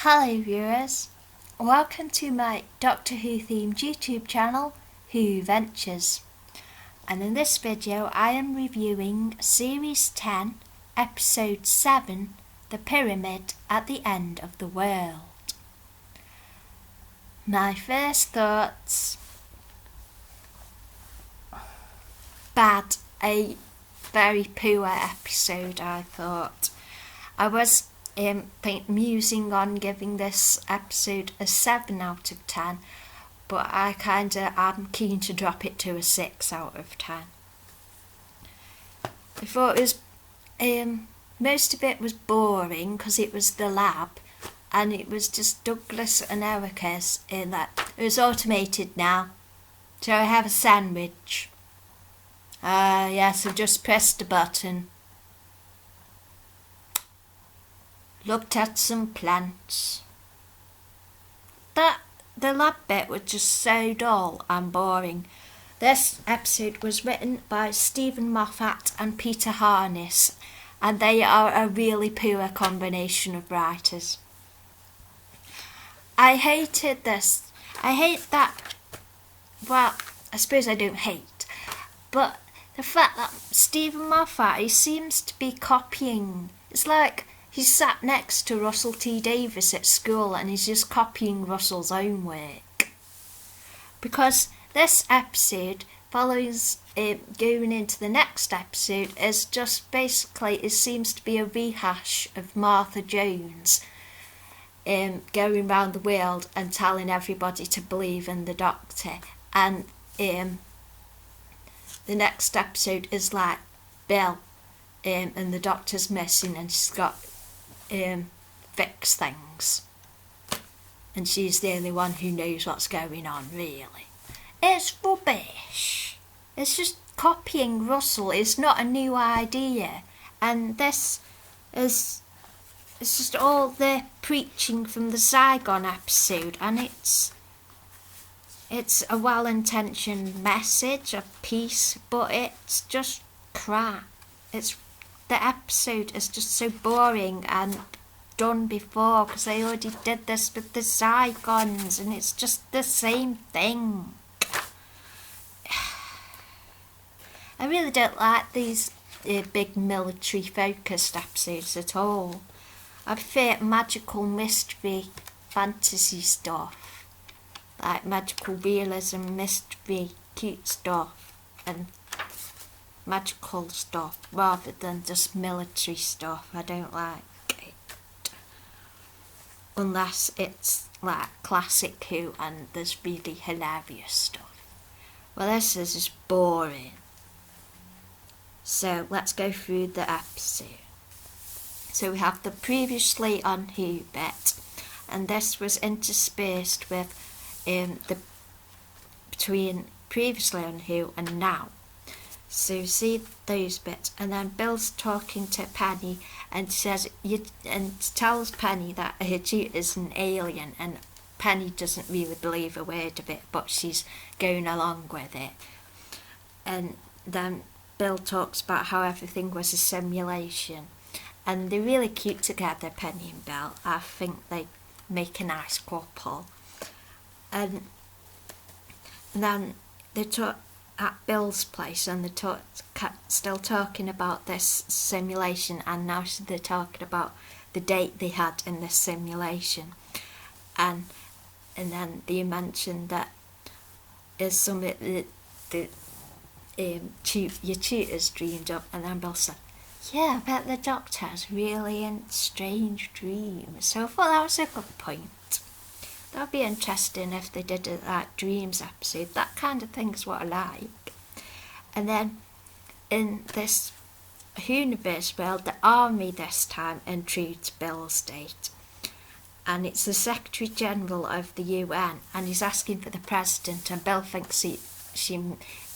Hello viewers, welcome to my Doctor Who themed YouTube channel, Who Ventures. And in this video I am reviewing Series 10, Episode 7, The Pyramid at the End of the World. My first thoughts: bad, a very poor episode I thought. I was musing on giving this episode a 7 out of 10, but I am keen to drop it to a 6 out of 10. I thought it was most of it was boring because it was the lab and it was just Douglas and Erica's in that it was automated now. So I have a sandwich. Yes, I've just pressed a button. Looked at some plants. The lab bit was just so dull and boring. This episode was written by Stephen Moffat and Peter Harness, and they are a really poor combination of writers. I hated this. I hate that. Well, I suppose I don't hate, but the fact that Stephen Moffat, he seems to be copying. It's like he sat next to Russell T Davies at school and he's just copying Russell's own work. Because this episode follows going into the next episode is just basically, it seems to be a rehash of Martha Jones going around the world and telling everybody to believe in the Doctor. And the next episode is like Bill and the Doctor's missing and she's got fix things, and she's the only one who knows what's going on. Really, it's rubbish. It's just copying Russell. It's not a new idea, and this is it's just all the preaching from the Zygon episode, and it's a well-intentioned message of peace, but it's just crap. The episode is just so boring and done before, because they already did this with the Zygons and it's just the same thing. I really don't like these big military focused episodes at all. I prefer magical mystery fantasy stuff, like magical realism, mystery, cute stuff and magical stuff rather than just military stuff. I don't like it unless it's like classic Who and there's really hilarious stuff. Well, this is just boring. So let's go through the episode. So we have the previously on Who bit, and this was interspersed with between previously on Who and now. So see those bits, and then Bill's talking to Penny and tells Penny that her tutor's an alien, and Penny doesn't really believe a word of it, but she's going along with it. And then Bill talks about how everything was a simulation, and they're really cute together, Penny and Bill. I think they make a nice couple. And then they talk at Bill's place, and they're still talking about this simulation, and now they're talking about the date they had in this simulation, and then they mentioned that is something that your tutors dreamed of, and then Bill said, yeah, I bet the Doctor has really strange dreams. So I thought that was a good point. That would be interesting if they did a dreams episode. That kind of thing is what I like. And then in this universe world, the army this time intrudes Bill's date. And it's the Secretary General of the UN, and he's asking for the President, and Bill thinks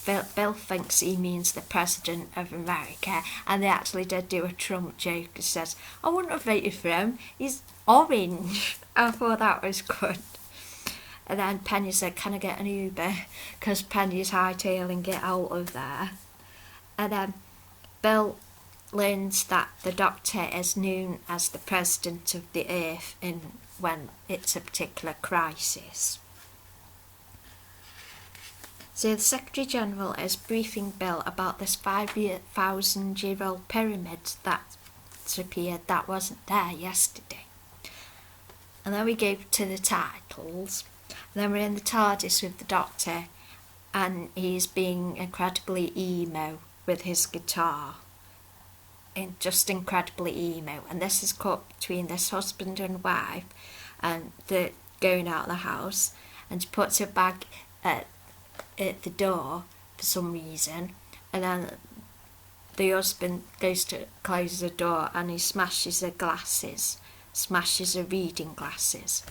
Bill thinks he means the President of America, and they actually did do a Trump joke. He says, I wouldn't have voted for him, he's orange. I thought that was good. And then Penny said, can I get an Uber? Because Penny's hightailing it out of there. And then Bill learns that the Doctor is known as the President of the Earth in when it's a particular crisis. So the Secretary General is briefing Bill about this 5,000-year-old pyramid that's appeared that wasn't there yesterday. And then we go to the titles. And then we're in the TARDIS with the Doctor, and he's being incredibly emo with his guitar. Just incredibly emo. And this is cut between this husband and wife, and they're going out of the house, and she puts her bag at the door for some reason, and then the husband goes to close the door and he smashes her reading glasses.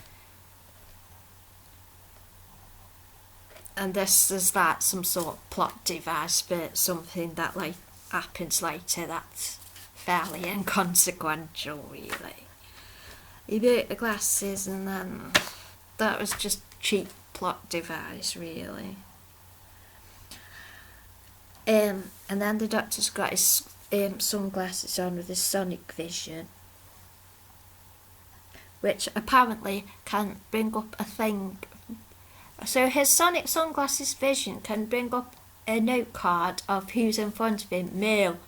And this is that some sort of plot device for something that like happens later that's fairly inconsequential, really. He broke the glasses, and then that was just cheap plot device, really. And then the Doctor's got his sunglasses on with his sonic vision, which apparently can bring up a thing. So his sonic sunglasses vision can bring up a note card of who's in front of him, male,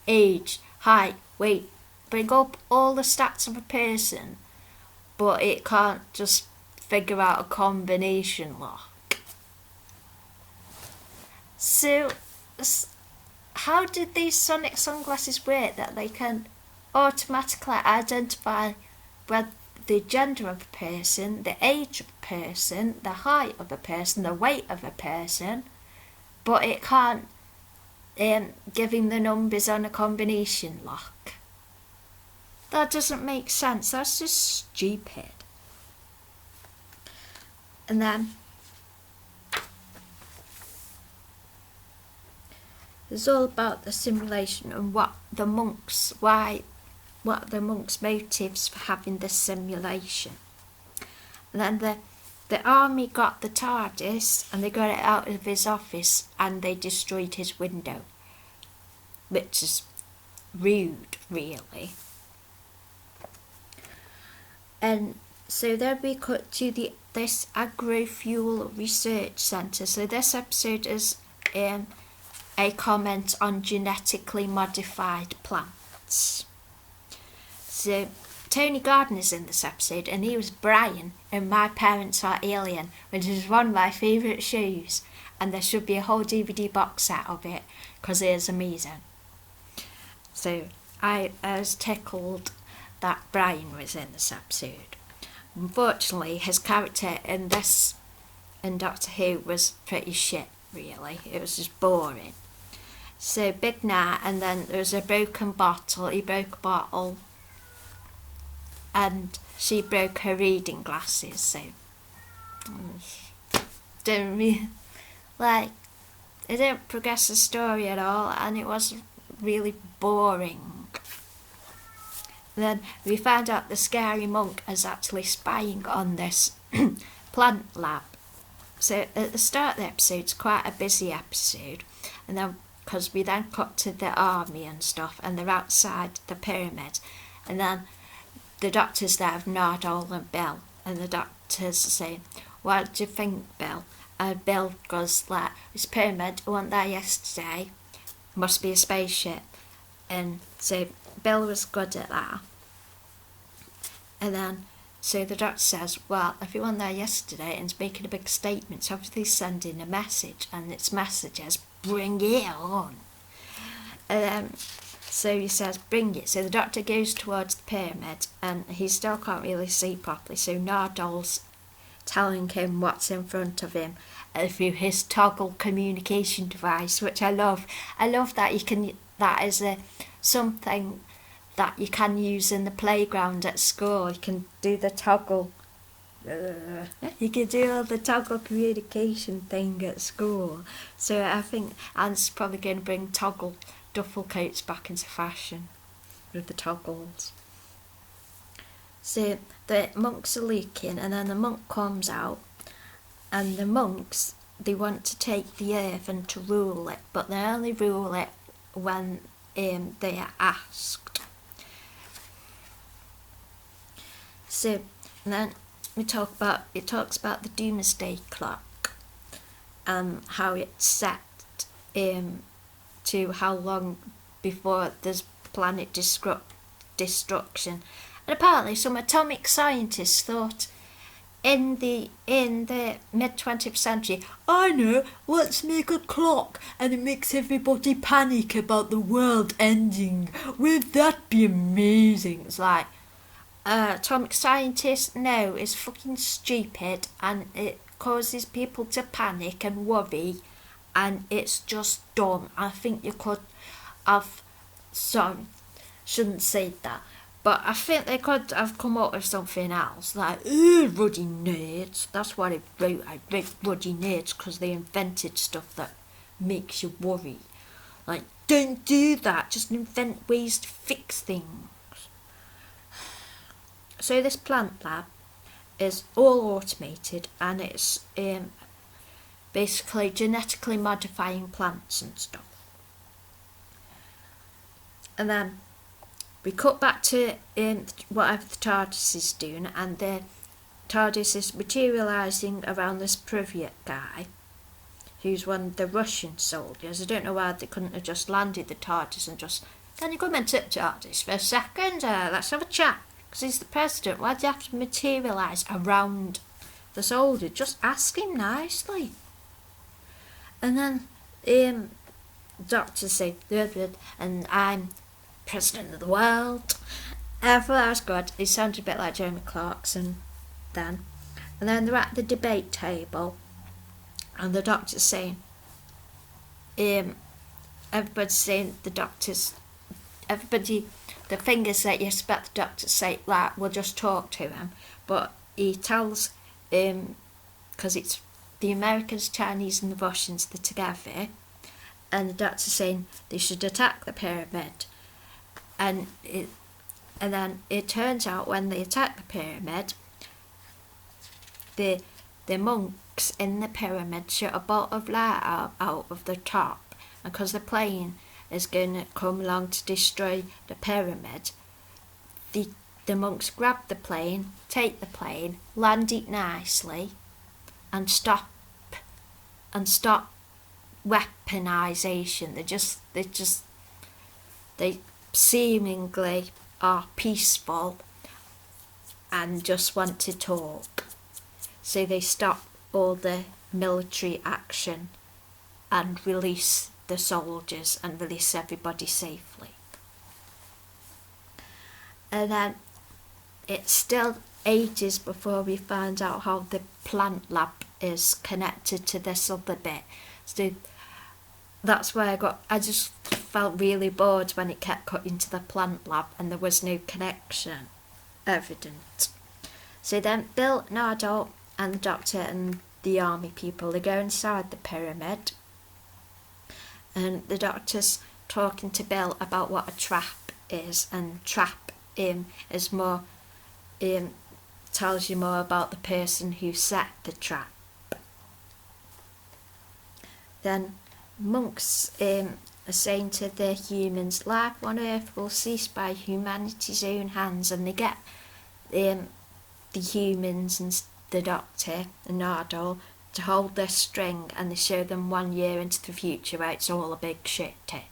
age, height, weight, bring up all the stats of a person, but it can't just figure out a combination lock. So how did these sonic sunglasses work that they can automatically identify the gender of a person, the age of a person, the height of a person, the weight of a person, but it can't give him the numbers on a combination lock? That doesn't make sense. That's just stupid. And then it's all about the simulation and what the monks' motives for having this simulation. And then the army got the TARDIS and they got it out of his office and they destroyed his window, which is rude, really. And so then we cut to this Agrofuel Research Centre. So this episode is a comment on genetically modified plants. So Tony Gardner's in this episode, and he was Brian in My Parents Are Alien, which is one of my favourite shows, and there should be a whole DVD box set of it because it is amazing. So I was tickled that Brian was in this episode. Unfortunately, his character in Doctor Who was pretty shit, really. It was just boring. So Big Nat, and then there was a broken bottle. He broke a bottle, and she broke her reading glasses. So didn't really it didn't progress the story at all, and it was really boring. Then we found out the scary monk is actually spying on this plant lab. So at the start of the episode, it's quite a busy episode, and then because we then cut to the army and stuff, and they're outside the pyramid, and then the Doctor's there with Nardole and Bill, and the Doctor's saying, "What do you think, Bill?" And Bill goes like, "This pyramid, I went there yesterday, must be a spaceship." And so Bill was good at that. And then so the Doctor says, "Well, if you went there yesterday and it's making a big statement, it's obviously sending a message, and its message is, bring it on." So he says, "Bring it." So the Doctor goes towards the pyramid, and he still can't really see properly, so Nardole's telling him what's in front of him through his toggle communication device, which I love. I love that that is something that you can use in the playground at school. You can do the toggle. You can do all the toggle communication thing at school. So I think Anne's probably going to bring toggle duffel coats back into fashion with the toggles. So the monks are leaking, and then the monk comes out, and the monks, they want to take the earth and to rule it, but they only rule it when they are asked. So And then it talks about the doomsday clock, how it's set to how long before there's planet destruction. And apparently some atomic scientists thought in the mid 20th century, I know, let's make a clock and it makes everybody panic about the world ending. Wouldn't that be amazing? It's like, atomic scientists, no, it's fucking stupid and it causes people to panic and worry and it's just dumb. I think you could have, sorry, shouldn't say that. But I think they could have come up with something else, like, ruddy nerds. That's what I wrote. I wrote ruddy nerds because they invented stuff that makes you worry. Like, don't do that. Just invent ways to fix things. So this plant lab is all automated and it's basically genetically modifying plants and stuff. And then we cut back to whatever the TARDIS is doing, and the TARDIS is materialising around this Privyet guy, who's one of the Russian soldiers. I don't know why they couldn't have just landed the TARDIS and just, can you come into the TARDIS for a second? Let's have a chat. Because he's the president. Why do you have to materialise around the soldier? Just ask him nicely. And then doctors say, and I'm president of the world. I thought that was good. He sounded a bit like Jeremy Clarkson then. And then they're at the debate table and the doctor's saying, everybody's saying the fingers that you expect the doctor to say, like, we'll just talk to him. But he tells, because it's the Americans, Chinese and the Russians, they're together, and the doctor's saying they should attack the pyramid. And then it turns out when they attack the pyramid, the monks in the pyramid shoot a bolt of light out of the top, and because the plane is going to come along to destroy the pyramid, the monks grab the plane, take the plane, land it nicely, and stop weaponization. They seemingly are peaceful and just want to talk. So they stop all the military action and release the soldiers and release everybody safely. And then it's still ages before we find out how the plant lab is connected to this other bit. So that's where I just felt really bored when it kept cutting to the plant lab and there was no connection evident. So then Bill, Nardole and the doctor and the army people, they go inside the pyramid, and the doctor's talking to Bill about what a trap is, and trap is more tells you more about the person who set the trap. Then monks are saying to the humans, life on earth will cease by humanity's own hands, and they get the humans and the doctor and Nardole to hold their string, and they show them 1 year into the future where it's all a big shit tip.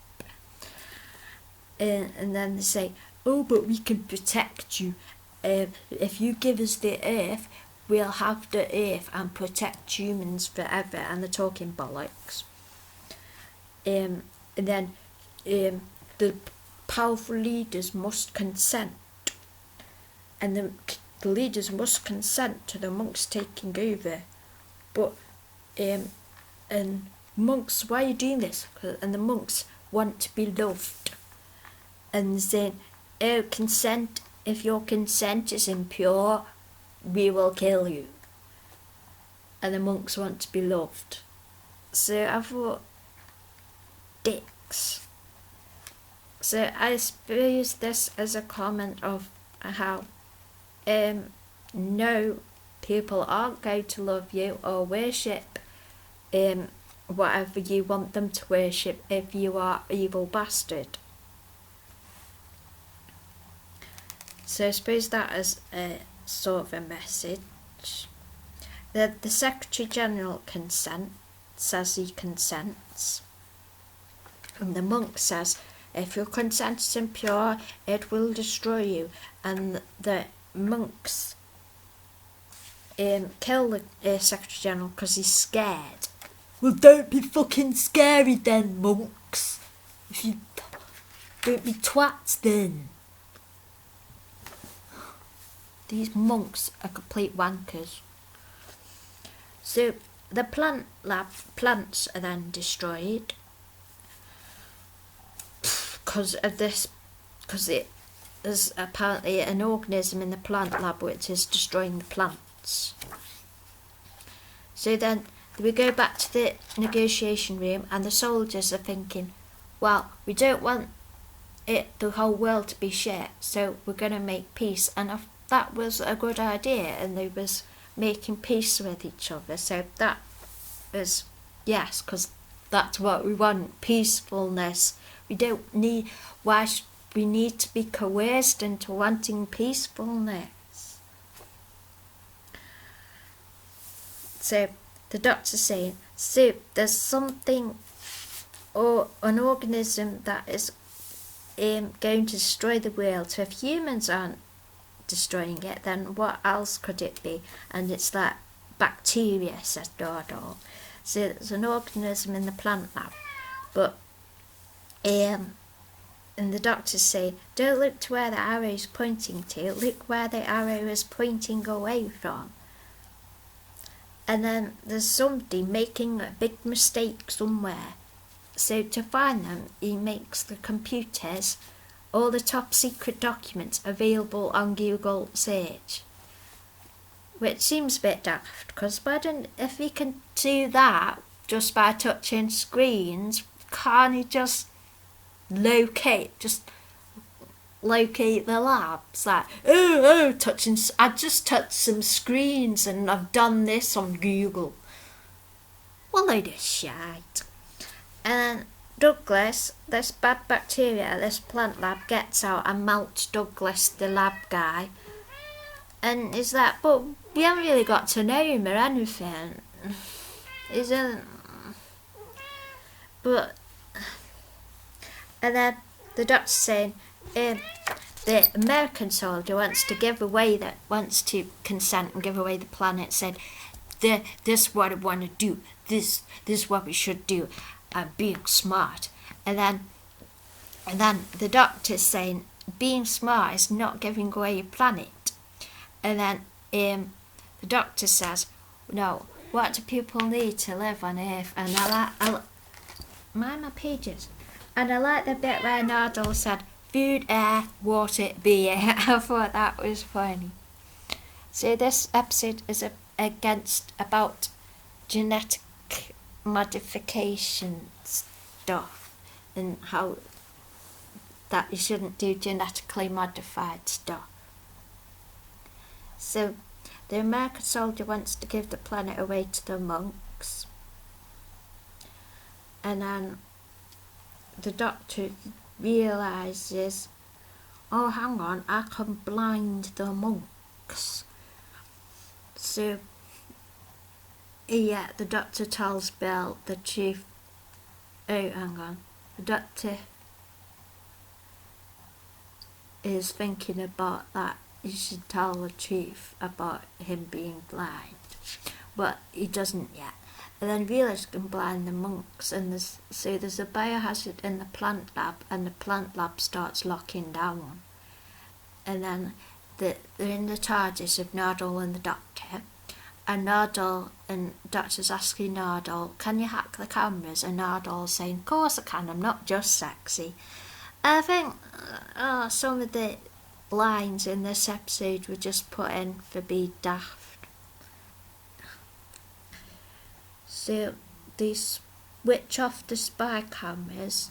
And then they say, oh, but we can protect you. If you give us the earth, we'll have the earth and protect humans forever. And they're talking bollocks. And then the powerful leaders must consent. And the leaders must consent to the monks taking over. But, and monks, why are you doing this? And the monks want to be loved. And saying, oh, consent, if your consent is impure, we will kill you. And the monks want to be loved. So I thought, dicks. So I suppose this as a comment of how, no, people aren't going to love you or worship whatever you want them to worship if you are an evil bastard. So I suppose that is sort of a message. The Secretary General says he consents, and the monk says, if your consent is impure, it will destroy you. And the monks kill the Secretary General because he's scared. Well, don't be fucking scary then, monks. If you don't be twats then. These monks are complete wankers. So the plants are then destroyed because there's apparently an organism in the plant lab which is destroying the plants. So then we go back to the negotiation room, and the soldiers are thinking, well, we don't want the whole world to be shit, so we're going to make peace. And that was a good idea, and they was making peace with each other. So that was, yes, because that's what we want, peacefulness. We don't need, we need to be coerced into wanting peacefulness. So the doctor's saying, so there's something or an organism that is going to destroy the world. So if humans aren't destroying it, then what else could it be? And it's that bacteria, says Nardole. So there's an organism in the plant lab, but and the doctors say, don't look to where the arrow is pointing to, look where the arrow is pointing away from. And then there's somebody making a big mistake somewhere. So to find them, he makes the computers all the top secret documents available on Google search. Which seems a bit daft, because if he can do that just by touching screens, can't he just locate the labs? Like, I just touched some screens and I've done this on Google. Well, load of shite. And Douglas, this bad bacteria at this plant lab, gets out and melts Douglas, the lab guy. And is that, but we haven't really got to know him or anything. And then the doctor's saying, the American soldier wants to consent and give away the planet, said, this is what I want to do, this is what we should do, being smart. And then the doctor's saying, being smart is not giving away your planet. And then the doctor says, no, what do people need to live on Earth? And mind my pages. And I like the bit where Nardole said, food, air, water, beer. I thought that was funny. So this episode is about genetic modification stuff and how that you shouldn't do genetically modified stuff. So the American soldier wants to give the planet away to the monks, and then the doctor realises, oh hang on, I can blind the monks. So yeah, the doctor tells Bill, the chief, the doctor is thinking about that. You should tell the chief about him being blind, but he doesn't yet. And then realises he can blind the monks, and there's a biohazard in the plant lab, and the plant lab starts locking down. And then they're in the TARDIS of Nardole and the Doctor, and Nardole and Doctor's asking Nardole, can you hack the cameras? And Nardole's saying, of course I can, I'm not just sexy. And I think some of the lines in this episode were just put in for being daft. So they switch off the spy cameras,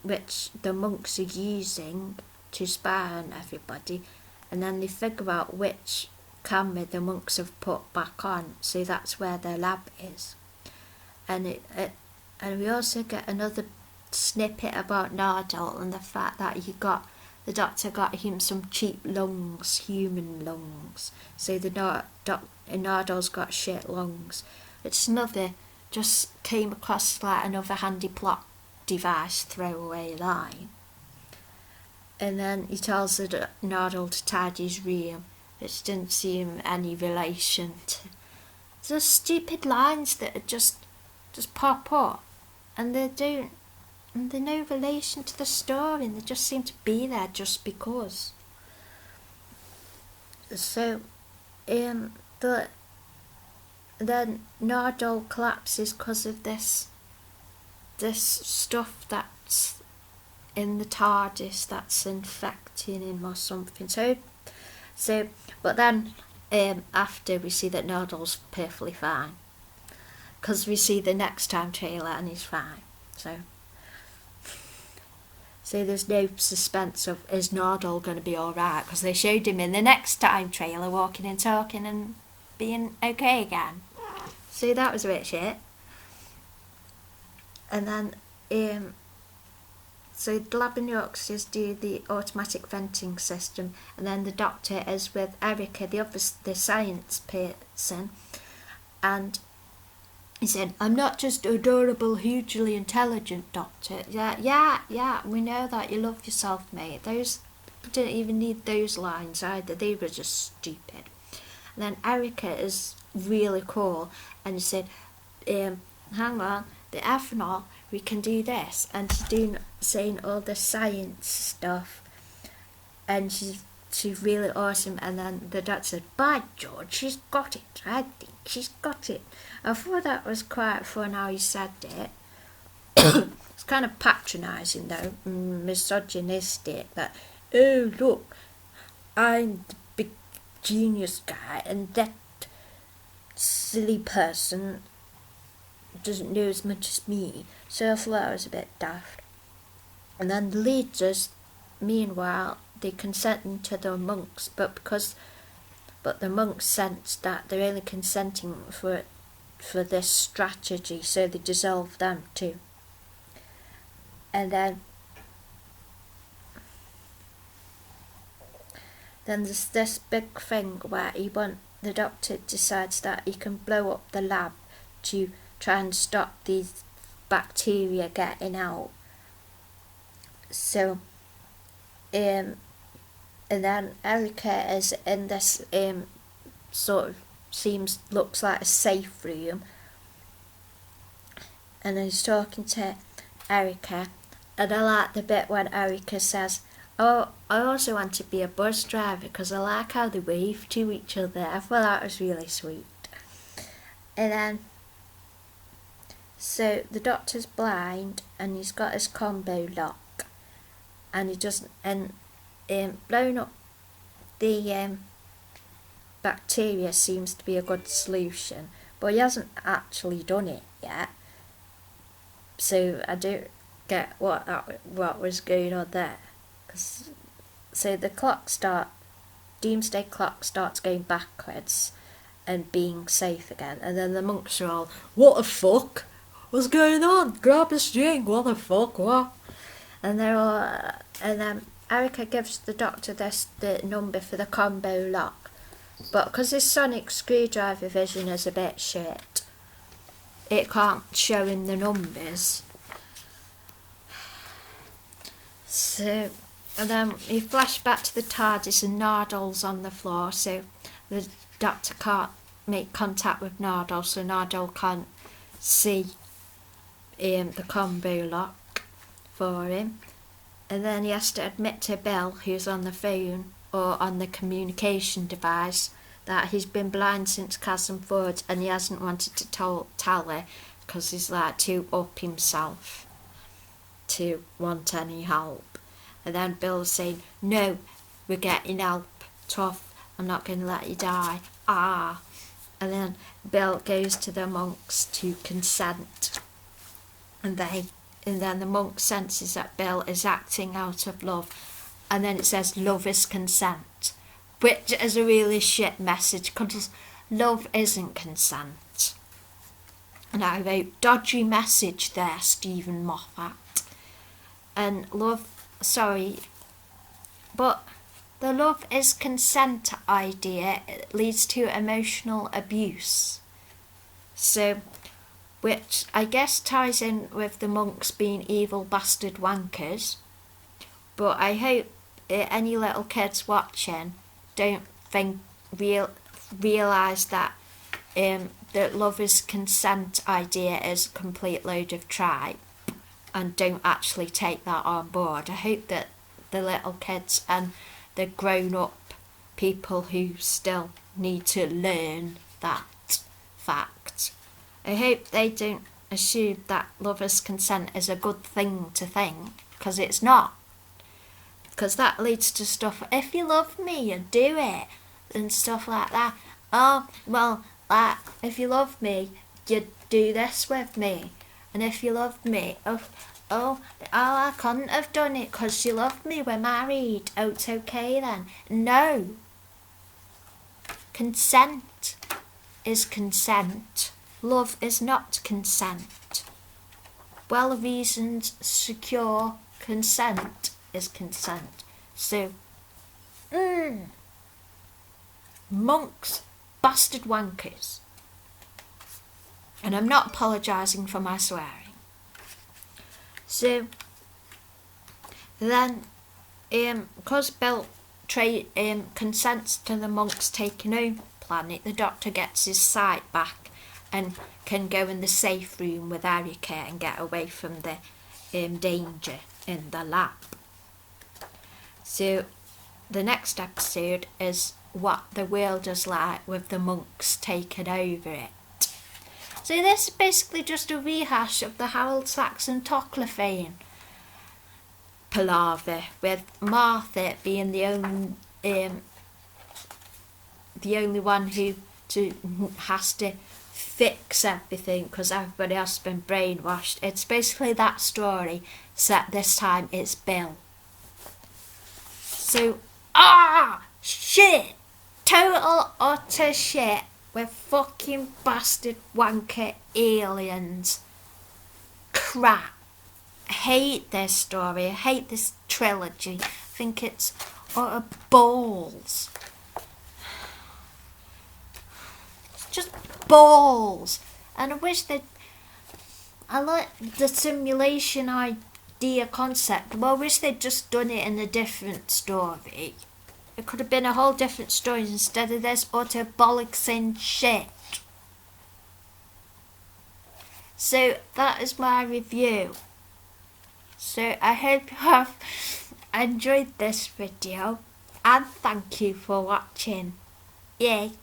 which the monks are using to spy on everybody, and then they figure out which camera the monks have put back on, so that's where their lab is. And we also get another snippet about Nardole and the fact that he got the doctor got him some cheap lungs, human lungs. So the Nardol's got shit lungs. It's another, just came across like another handy plot device throwaway line. And then he tells the Nardole to tidy his room, which didn't seem any relation to the stupid lines that just pop up, and they're no relation to the story, and they just seem to be there just because. So, then Nardole collapses because of this stuff that's in the TARDIS that's infecting him or something. So, but then after we see that Nardole's perfectly fine, because we see the next time trailer and he's fine. So there's no suspense of is Nardole going to be alright, because they showed him in the next time trailer walking and talking and being okay again. So that was a bit shit. And then so Lab and Yorks do the automatic venting system, and then the doctor is with Erica, the science person, and he said, "I'm not just adorable, hugely intelligent doctor." Yeah, we know that. You love yourself, mate. Those didn't even need those lines either. They were just stupid. And then Erica is really cool, and he said, hang on, the ethanol, we can do this. And she's saying all the science stuff, and she's really awesome. And then the doctor said, "By George, she's got it. I think she's got it." I thought that was quite fun how he said it. It's kind of patronising though, misogynistic, that, "Oh look, I'm the big genius guy and that silly person doesn't know as much as me." So I thought that was a bit daft. And then the leaders, meanwhile, they consenting to the monks, but the monks sense that they're only consenting for this strategy, so they dissolve them too. And then there's this big thing where the doctor decides that he can blow up the lab to try and stop these bacteria getting out. So and then Erica is in this sort of looks like a safe room, and he's talking to Erica, and I like the bit when Erica says, "Oh, I also want to be a bus driver because I like how they wave to each other." I thought that was really sweet. And then so the doctor's blind and he's got his combo lock, and he doesn't, and blowing up the bacteria seems to be a good solution, but he hasn't actually done it yet. So I don't get what was going on there. So the doomsday clock starts going backwards and being safe again, and then the monks are all, "What the fuck? What's going on? Grab a string, what the fuck, what?" And they're all, and then Erica gives the doctor the number for the combo lock, but because his sonic screwdriver vision is a bit shit, it can't show him the numbers. So, and then we flash back to the TARDIS and Nardole's on the floor, so the doctor can't make contact with Nardole, so Nardole can't see the combo lock for him. And then he has to admit to Bill, who's on the phone or on the communication device, that he's been blind since Chasm Forge, and he hasn't wanted to tell her because he's like too up himself to want any help. And then Bill's saying, "No, we're getting help. Tough, I'm not going to let you die. Ah." And then Bill goes to the monks to consent, and then the monk senses that Bill is acting out of love, and then it says love is consent, which is a really shit message because love isn't consent. And I wrote, "Dodgy message there, Stephen Moffat." And love but the love is consent idea leads to emotional abuse. So, which I guess ties in with the monks being evil bastard wankers. But I hope any little kids watching don't realise that the love is consent idea is a complete load of tripe, and don't actually take that on board. I hope that the little kids and the grown-up people who still need to learn that fact, I hope they don't assume that lovers' consent is a good thing to think, because it's not. Because that leads to stuff, if you love me, you do it, and stuff like that. Oh, well, if you love me, you do this with me. And if you loved me, I couldn't have done it because you loved me, we're married. Oh, it's okay then. No. Consent is consent. Love is not consent. Well-reasoned, secure consent is consent. So, monks, bastard wankers. And I'm not apologising for my swearing. So, then, because Bill consents to the monks taking over the planet, the Doctor gets his sight back and can go in the safe room with Erica and get away from the danger in the lab. So, the next episode is what the world is like with the monks taking over it. So this is basically just a rehash of the Harold Saxon Toclafane palaver, with Martha being the only one who has to fix everything because everybody else has been brainwashed. It's basically that story, except this time it's Bill. So, shit! Total utter shit with fucking bastard wanker aliens. Crap. I hate this story. I hate this trilogy. I think it's utter balls. It's just balls. And I wish I like the simulation idea concept. Well, I wish they'd just done it in a different story. It could have been a whole different story instead of this utter bollocks shit. So that is my review. So I hope you have enjoyed this video and thank you for watching. Yay!